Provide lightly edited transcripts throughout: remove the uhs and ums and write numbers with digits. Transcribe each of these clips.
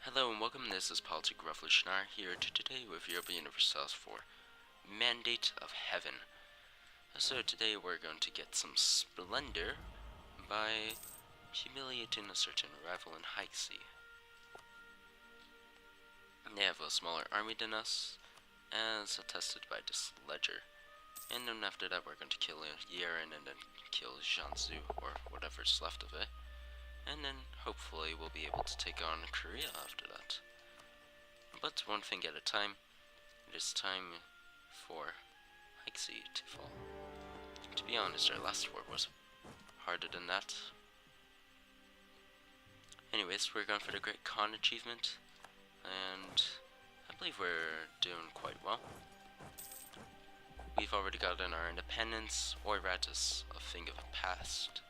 Hello and welcome, this is Politic Revolutionary here today with Europa Universalis for Mandate of Heaven. So today we're going to get some splendor by humiliating a certain rival in Hixie. They have a smaller army than us, as attested by this ledger. And then after that we're going to kill Yeren and then kill Jiangsu, or whatever's left of it. And then hopefully we'll be able to take on Korea after that. But one thing at a time, it is time for Hixie to fall. To be honest, our last war was harder than that. Anyways, we're going for the Great Khan achievement, and I believe we're doing quite well. We've already gotten our independence, Oiratus, a thing of the past.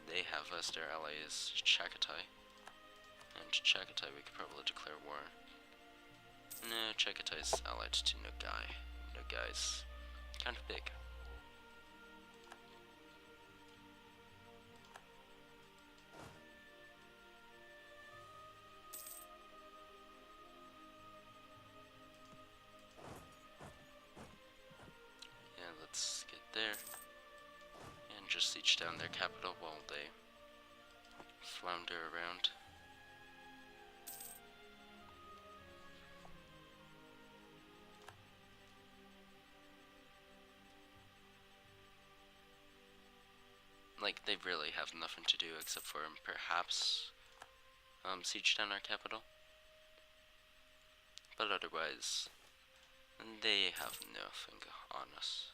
They have as their allies Chagatai. And Chagatai we could probably declare war. No, Chagatai's allied to Nogai. Nogai's kind of big. Yeah, let's get there. And just siege down their capital while they flounder around. Like, they really have nothing to do except for perhaps siege down our capital. But otherwise, they have nothing on us.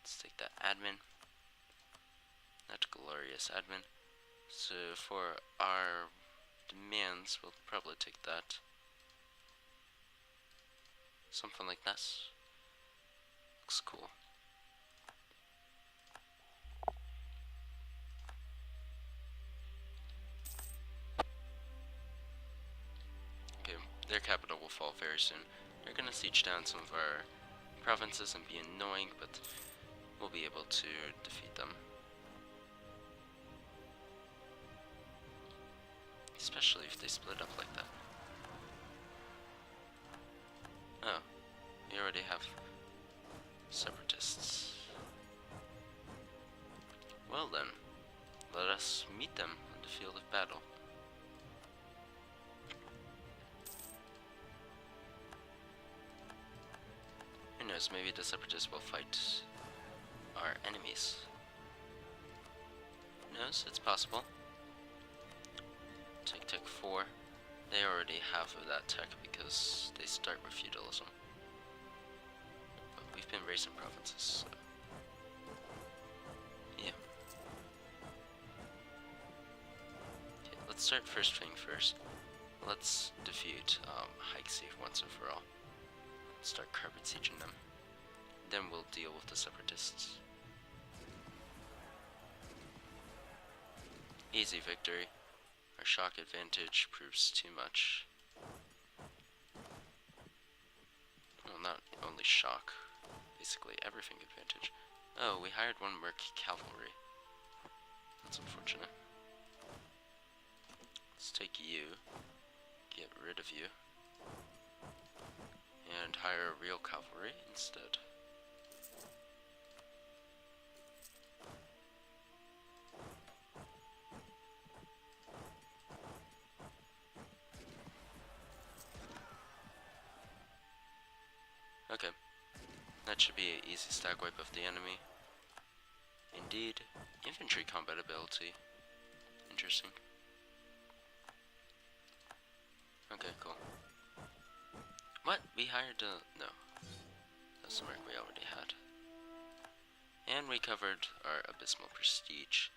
Let's take that admin. That glorious admin. So for our demands, we'll probably take that. Something like this. Looks cool. Okay, their capital will fall very soon. They're gonna siege down some of our provinces and be annoying, but we'll be able to defeat them. Especially if they split up like that. Oh, we already have separatists. Well then, let us meet them on the field of battle. Who knows, maybe the separatists will fight our enemies. Who knows, it's possible. Tech 4, they already have that tech because they start with feudalism. But we've been raising provinces, so yeah. Okay, let's start first thing first. Let's defeat Hixie once and for all. Start carpet sieging them. Then we'll deal with the separatists. Easy victory. Our shock advantage proves too much. Well, not only shock, basically everything advantage. Oh, we hired one merc cavalry. That's unfortunate. Let's take you, get rid of you, and hire real cavalry instead. Okay, that should be an easy stack wipe of the enemy. Indeed, infantry combat ability. Interesting. Okay, cool. What? We hired no. That's the merc we already had. And we covered our abysmal prestige.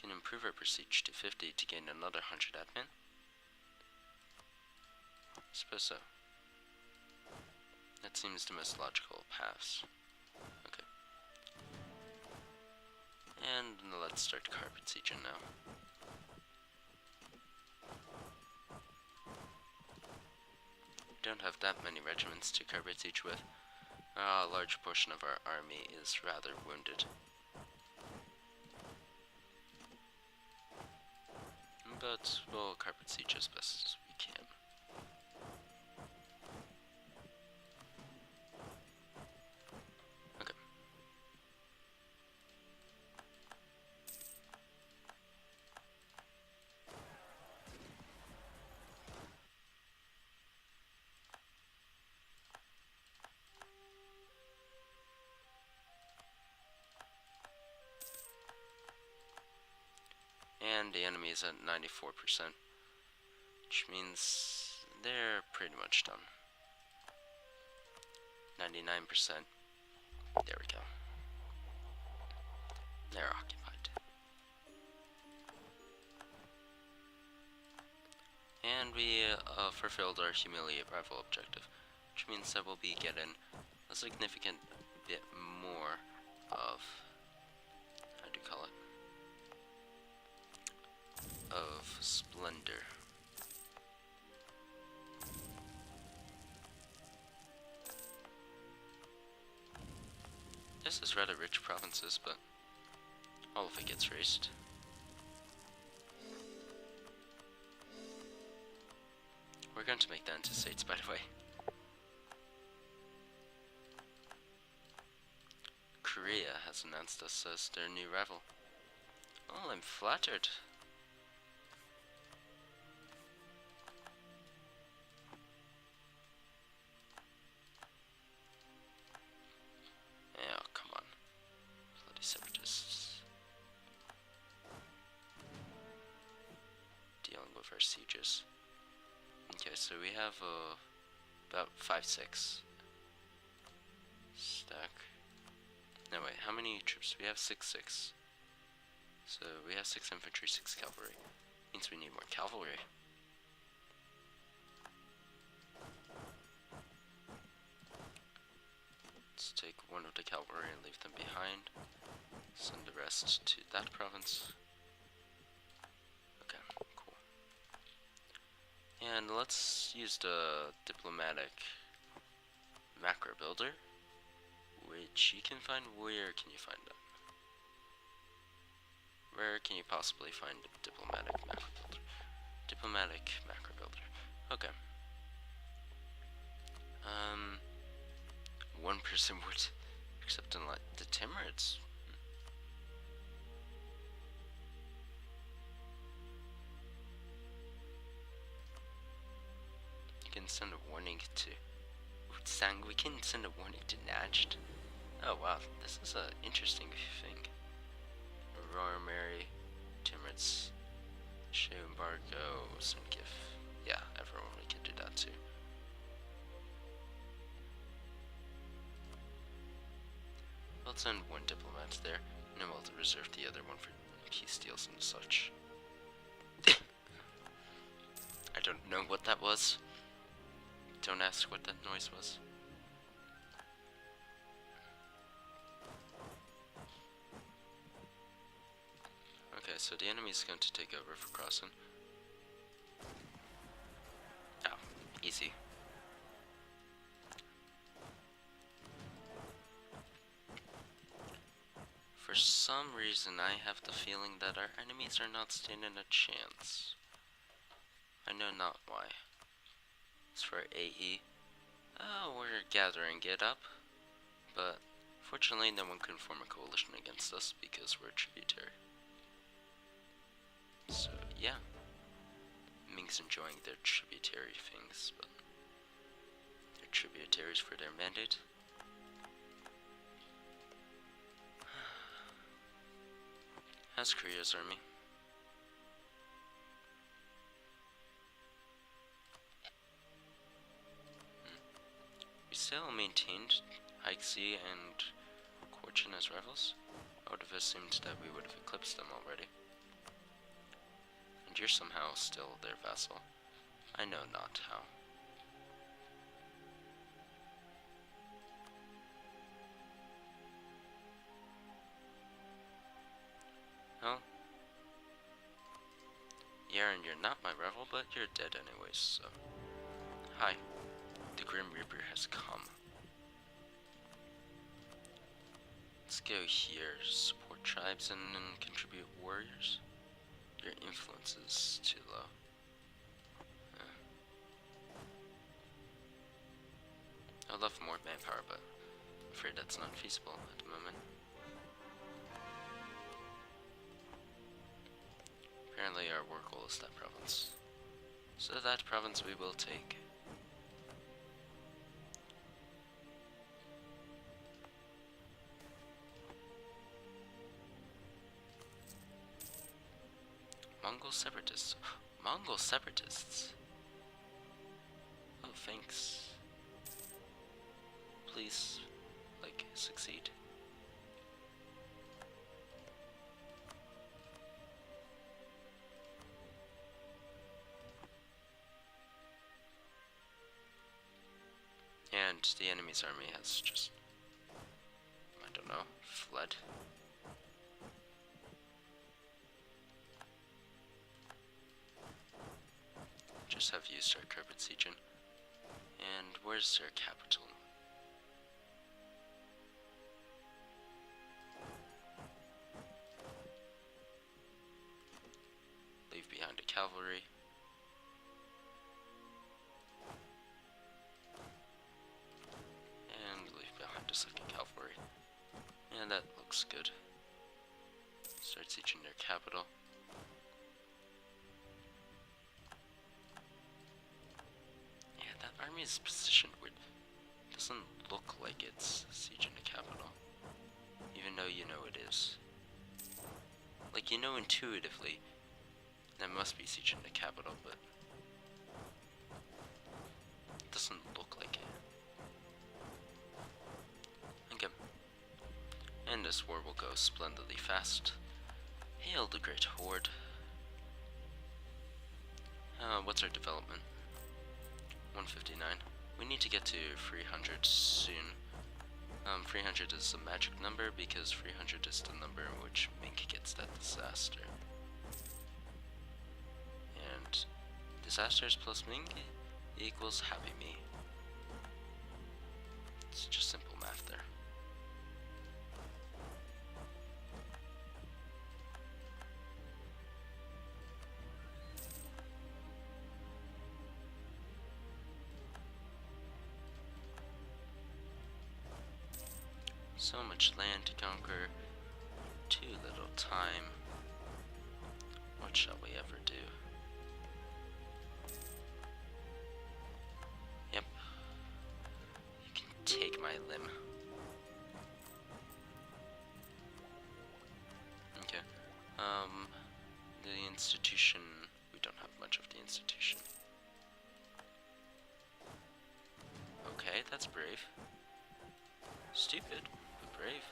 Can improve our prestige to 50 to gain another 100 admin? Suppose so. That seems the most logical paths. Okay. And let's start carpet sieging now. Don't have that many regiments to carpet siege with. A large portion of our army is rather wounded. but we'll carpet siege as best as we can. Okay. And the enemy is at 94%, which means they're pretty much done. 99%. There we go. They're occupied. And we fulfilled our humiliate rival objective, which means that we'll be getting a significant bit more of, how do you call it? Of splendor. This is rather rich provinces, but all of it gets raised. We're going to make that into states, by the way. Korea has announced us as their new rival. Oh, I'm flattered. Oh, come on. Bloody separatists. Dealing with our sieges. Okay, so we have about 5-6 stack. No wait, how many troops? We have 6-6. So we have 6 infantry, 6 cavalry. Means we need more cavalry. Let's take one of the cavalry and leave them behind. Send the rest to that province. Okay, cool. And let's use the diplomatic macro builder, which you can find. Where can you find that? Where can you possibly find a diplomatic macro builder? Diplomatic macro builder. Okay. One person would accept and let the Timurids. You can send a warning to Utsang. We can send a warning to Najd. Oh wow, this is an interesting thing. Aurora Mary, Timurids, Shoe Embargo, Sunkif. Yeah, everyone, we can do that too. We'll send one diplomat there, and then we'll reserve the other one for peace deals and such. I don't know what that was. Don't ask what that noise was. Okay, so the enemy is going to take over for crossing. Oh, easy. For some reason, I have the feeling that our enemies are not standing a chance. I know not why. As for AE, we're gathering it up, but fortunately no one can form a coalition against us because we're tributary. So yeah, Ming's enjoying their tributary things, but they're tributaries for their mandate. How's Korea's army? We still maintained Haixe and Korchin as rivals. I would have assumed that we would have eclipsed them already. And you're somehow still their vassal. I know not how. Well, Yaren, you're not my rival, but you're dead anyways, so... Hi. The Grim Reaper has come. Let's go here. Support tribes and contribute warriors. Your influence is too low. I'd love more manpower, but I'm afraid that's not feasible at the moment. Apparently our war goal is that province. So that province we will take. Mongol separatists. Mongol separatists? Oh, thanks. Please, like, succeed. And the enemy's army has just, I don't know, fled. Just have used our carpet siege. And where's their capital? Leave behind a cavalry. And leave behind a second cavalry. And that looks good. Start sieging their capital. Yeah, that army is positioned weird. Doesn't look like it's sieging the capital. Even though you know it is. Like, you know intuitively that must be sieging the capital, but it doesn't look like it. Okay. And this war will go splendidly fast. Hail the Great Horde. What's our development? 159. We need to get to 300 soon. 300 is a magic number because 300 is the number in which Mink gets that disaster. And disasters plus Mink equals happy me. It's just simple math there. So much land to conquer, too little time. What shall we ever do? Yep. You can take my limb. Okay. The institution, we don't have much of the institution. Okay, that's brave. Stupid, but brave.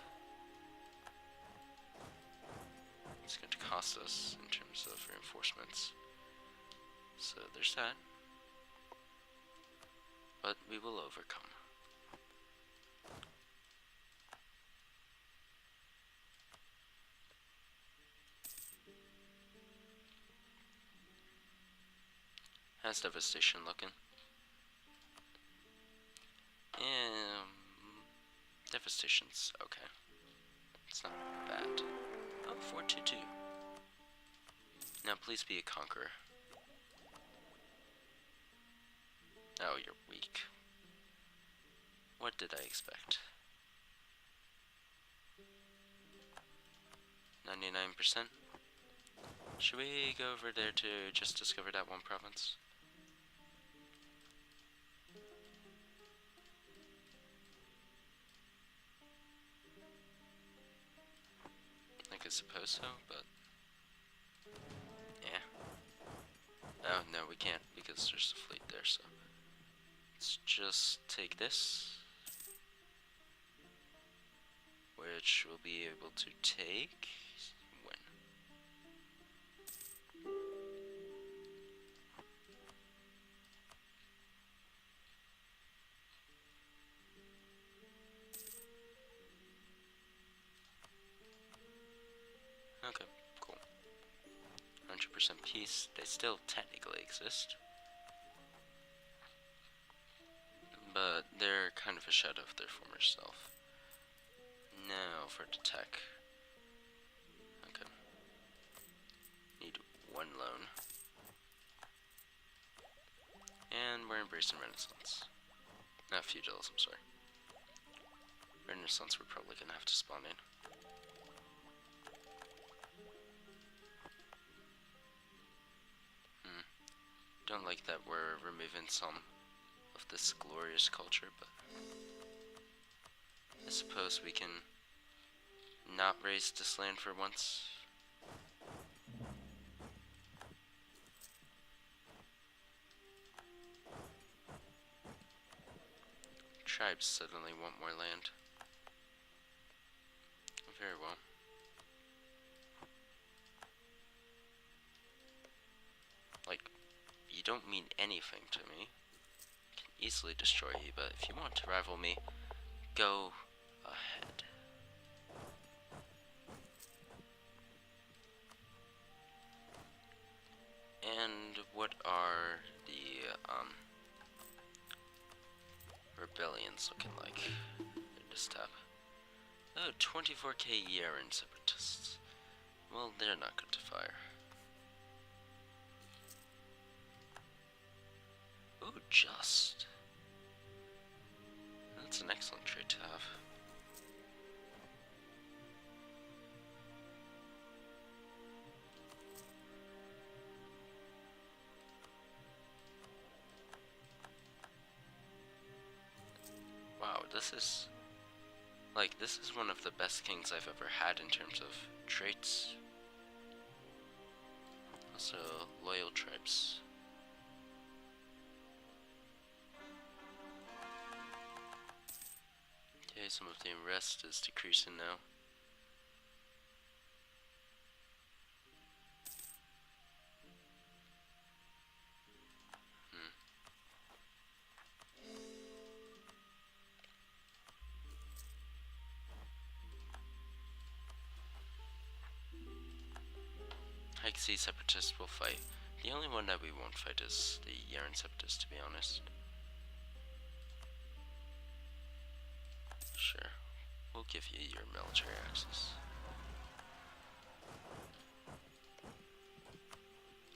It's going to cost us in terms of reinforcements. So there's that. But we will overcome. How's devastation looking? Devastation's okay. It's not bad. Oh, 422. Now please be a conqueror. Oh, you're weak. What did I expect? 99%? Should we go over there to just discover that one province? I suppose so, but yeah. Oh, no, we can't because there's a fleet there, so let's just take this, which we'll be able to take when? Okay, cool. 100% peace. They still technically exist, but they're kind of a shadow of their former self. Now for the tech. Okay. Need loan. And we're embracing Renaissance. Not feudalism, sorry. Renaissance we're probably gonna have to spawn in. Don't like that we're removing some of this glorious culture, but I suppose we can not raise this land for once. Tribes suddenly want more land. Very well. Like, you don't mean anything to me. I can easily destroy you, but if you want to rival me, go ahead. And what are the rebellions looking like in this tab? Oh, 24k Yaren separatists. Well, they're not good to fire. Ooh, just. That's an excellent trait to have. Wow, this is one of the best kings I've ever had in terms of traits. Also, loyal tribes. Okay, some of the unrest is decreasing now. High Sea separatists will fight. The only one that we won't fight is the Yaren separatists, to be honest. Sure, we'll give you your military access.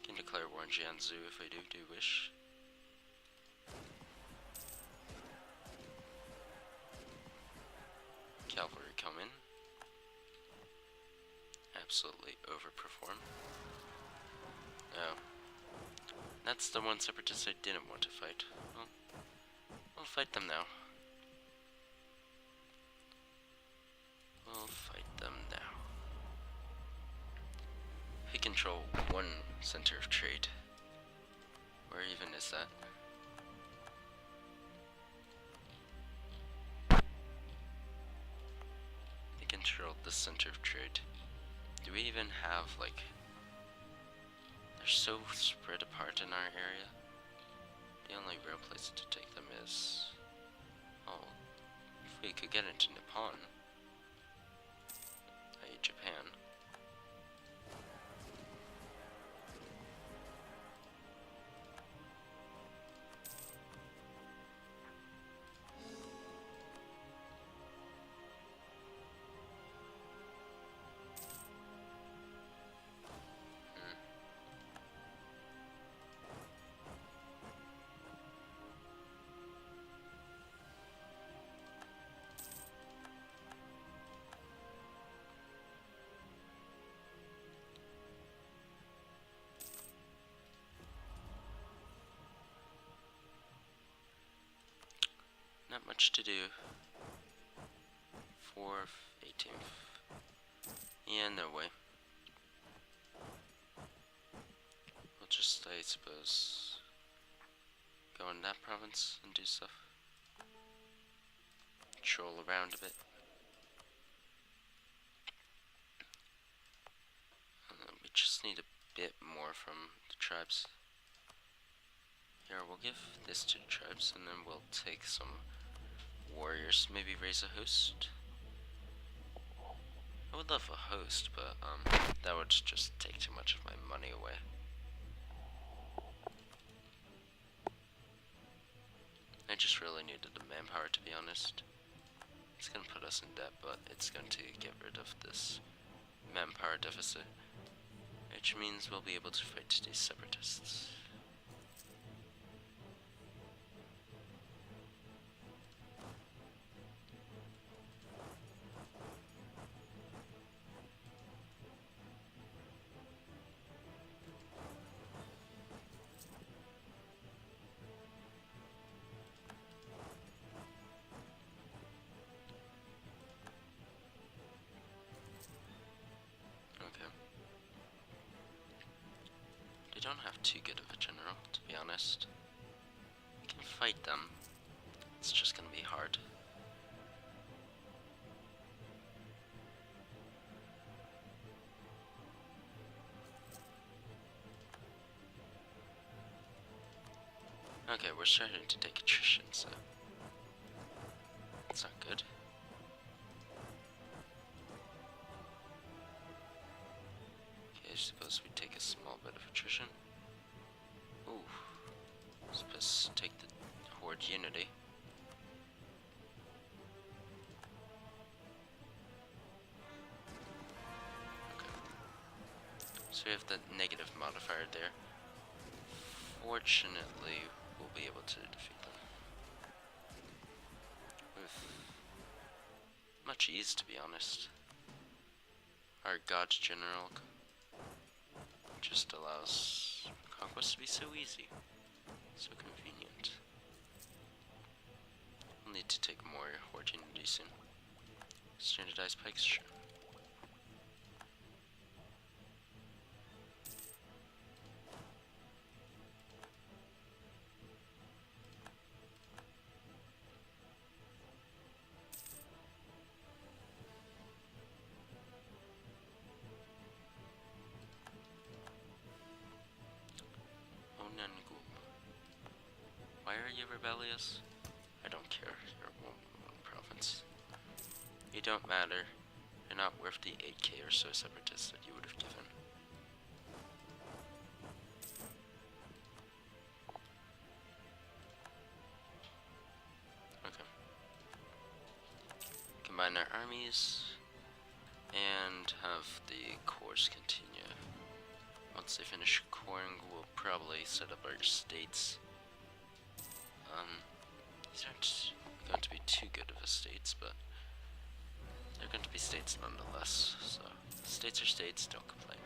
Can declare war on Jiangsu if I do wish. Cavalry come in. Absolutely overperform. Oh. That's the one separatist I didn't want to fight. Well, we'll fight them now. We'll fight them now. We control one center of trade. Where even is that? We control the center of trade. Do we even have, like... They're so spread apart in our area. The only real place to take them is... Oh, if we could get into Nippon. i.e. Japan. Not much to do. 4th, 18th. Yeah, no way. We'll just, I suppose, go in that province and do stuff. Troll around a bit. We just need a bit more from the tribes. Here, we'll give this to the tribes, and then we'll take some warriors, maybe raise a host. I would love a host, but that would just take too much of my money away. I just really needed the manpower, to be honest. It's gonna put us in debt, but it's going to get rid of this manpower deficit. which means we'll be able to fight these separatists. Okay. They don't have too good of a general, to be honest. We can fight them. It's just gonna be hard. Okay, we're starting to take attrition, so that's not good. Okay, I suppose we take a small bit of attrition. Ooh, suppose take the Horde unity. Okay, so we have the negative modifier there. Fortunately, we'll be able to defeat them with much ease, to be honest. Our God General just allows conquest to be so easy, so convenient. We'll need to take more Horde unity soon. Standardized pikes, sure. Why are you rebellious? I don't care. You're one province. You don't matter. You're not worth the 8k or so separatists that you would have given. Okay. Combine our armies and have the course continue. Once they finish coring, we'll probably set up our states. These aren't going to be too good of a states, but they're going to be states nonetheless, so states are states, don't complain.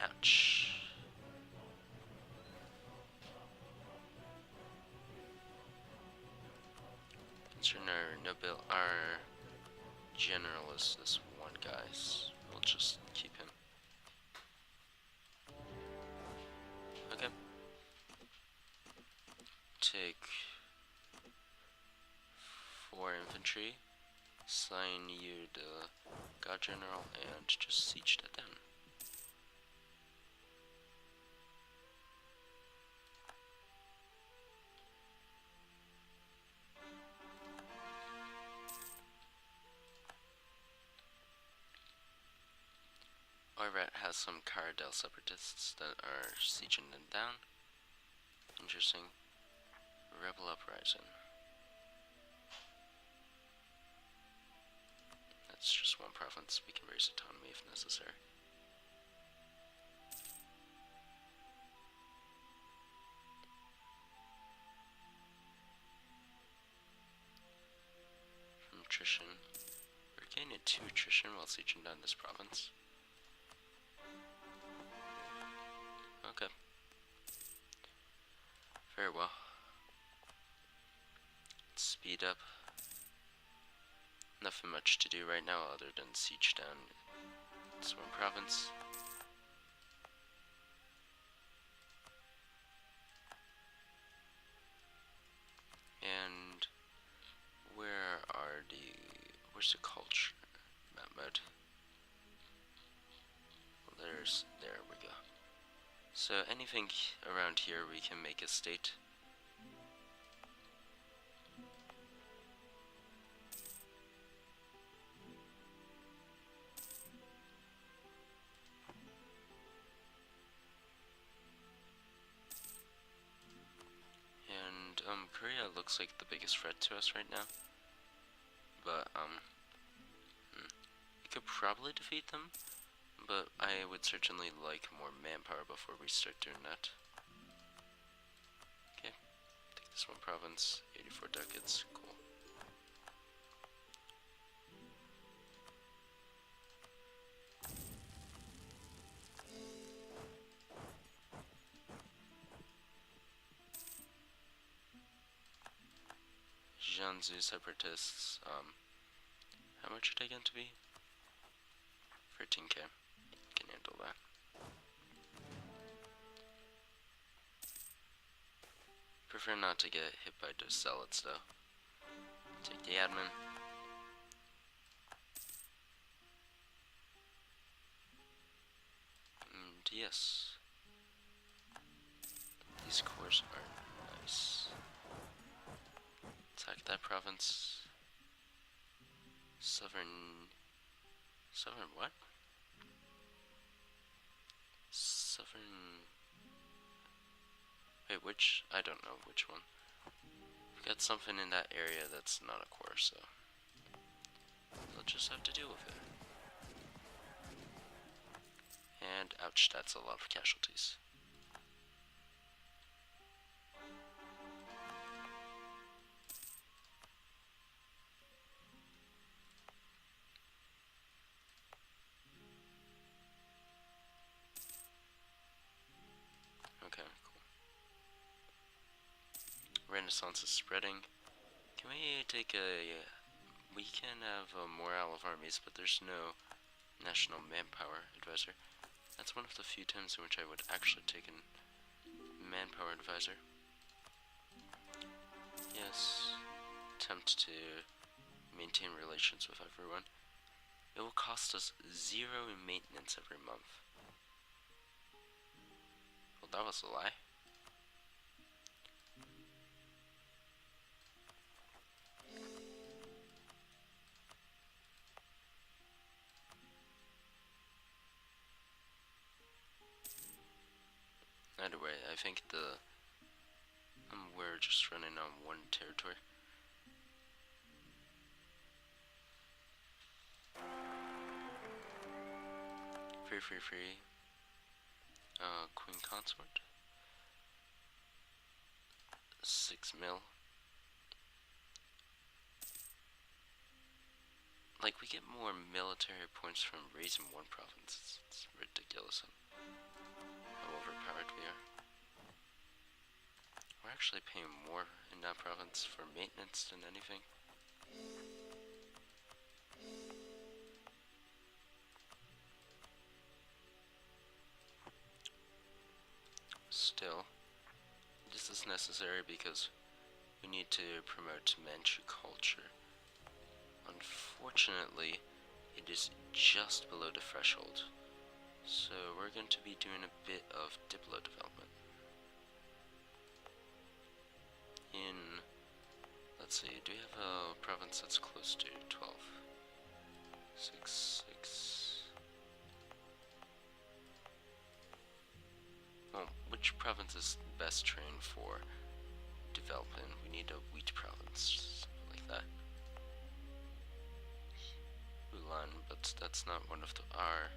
Ouch. Considering our general is this one guy, so we'll just keep him. Okay. Take 4 infantry, assign you the God General, and just siege that down. Oirat has some Caradel separatists that are sieging them down. Interesting. Rebel uprising. That's just one province. We can raise autonomy if necessary. From attrition, we're gaining 2 attrition while sieging down this province. Okay. Very well. Let's speed up. Nothing much to do right now other than siege down this one province. And where's the culture map mode? There we go. So anything around here we can make a state. And Korea looks like the biggest threat to us right now. But we could probably defeat them, but I would certainly like more manpower before we start doing that. Okay, take this one province, 84 ducats, cool. Jiangsu separatists, how much are they going to be? 13k, can handle that. Prefer not to get hit by those zealots though. Take the admin. And yes, these cores are nice. Attack that province. Sovereign what? Sovereign. Wait, which? I don't know which one. We've got something in that area that's not a core, so we'll just have to deal with it. And ouch, that's a lot of casualties. Okay, cool. Renaissance is spreading. Can we take a... We can have a morale of armies, but there's no national manpower advisor. That's one of the few times in which I would actually take a manpower advisor. Yes. Attempt to maintain relations with everyone. It will cost us 0 in maintenance every month. Well, that was a lie. Either way, I think we're just running on one territory. Free. Queen consort. 6 mil. Like, we get more military points from raising one province. It's ridiculous how overpowered we are. We're actually paying more in that province for maintenance than anything. Still, this is necessary because we need to promote Manchu culture. Unfortunately, it is just below the threshold, so we're going to be doing a bit of diplo development. Let's see, do we have a province that's close to 12? 6. Well, which province is best trained for development? We need a wheat province, something like that. Ulan, but that's not one of our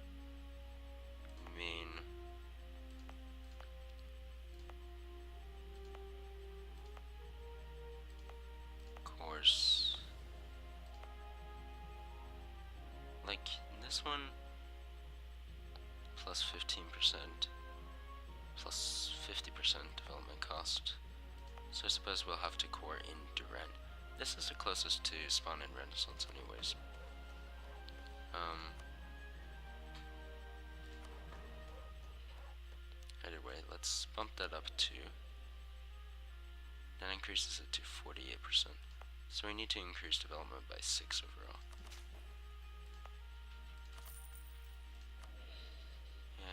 main. Cores. Like this one, plus 15%, plus 50% development cost. So I suppose we'll have to core in Duran. This is the closest to spawn in Renaissance anyways. Either way, let's bump that up to... That increases it to 48%. So we need to increase development by 6 overall.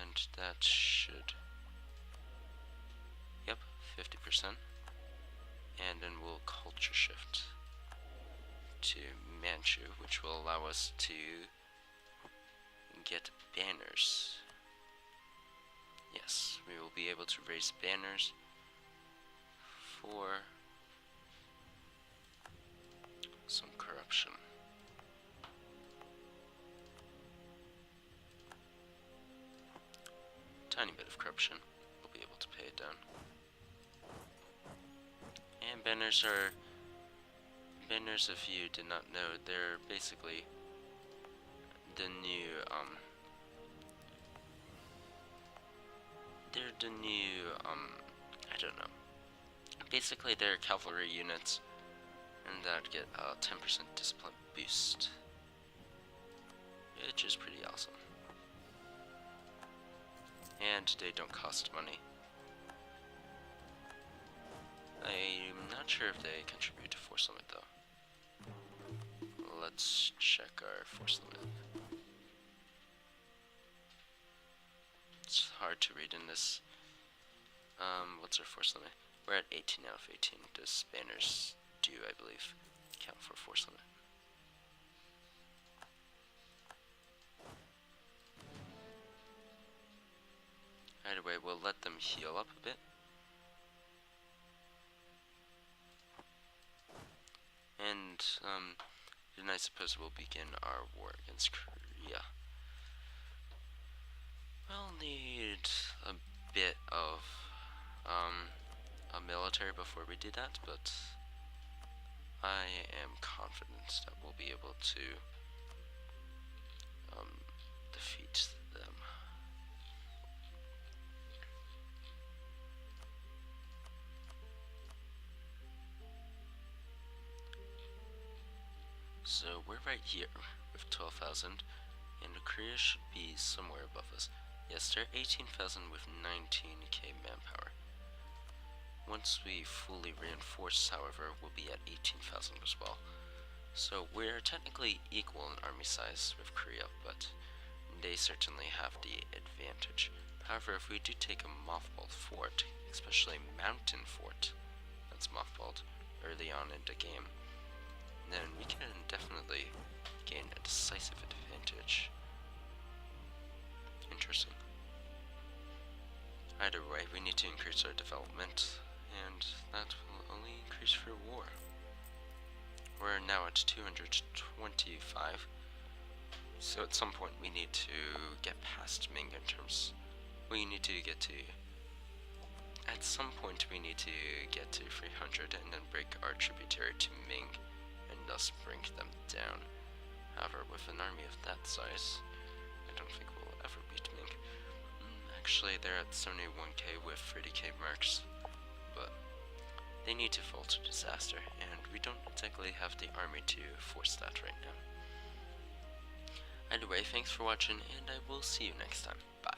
And that should... Yep, 50%. And then we'll culture shift to Manchu, which will allow us to get banners. Yes, we will be able to raise banners for some corruption. tiny bit of corruption, we'll be able to pay it down. And banners, if you did not know, they're basically the new, I don't know. Basically, they're cavalry units, and that get a 10% discipline boost, which is pretty awesome. And they don't cost money. I'm not sure if they contribute to force limit though. Let's check our force limit. It's hard to read in this. What's our force limit? We're at 18 out of 18. Does banners do, I believe, count for force limit? Either way, we'll let them heal up a bit. And, then I suppose we'll begin our war against Korea. We'll need a bit of, a military before we do that, but I am confident that we'll be able to, defeat them. So we're right here with 12,000, and Korea should be somewhere above us. Yes, they're 18,000 with 19k manpower. Once we fully reinforce, however, we'll be at 18,000 as well. So we're technically equal in army size with Korea, but they certainly have the advantage. However, if we do take a mothballed fort, especially a mountain fort that's mothballed early on in the game, then we can definitely gain a decisive advantage. Interesting. Either way, we need to increase our development, and that will only increase for war. We're now at 225, so at some point we need to get past Ming in terms. At some point we need to get to 300 and then break our tributary to Ming, and thus bring them down. However, with an army of that size, I don't think we'll ever beat Ming. Actually, they're at 71k with 30k marks, but they need to fall to disaster, and we don't exactly have the army to force that right now. Anyway, thanks for watching, and I will see you next time. Bye.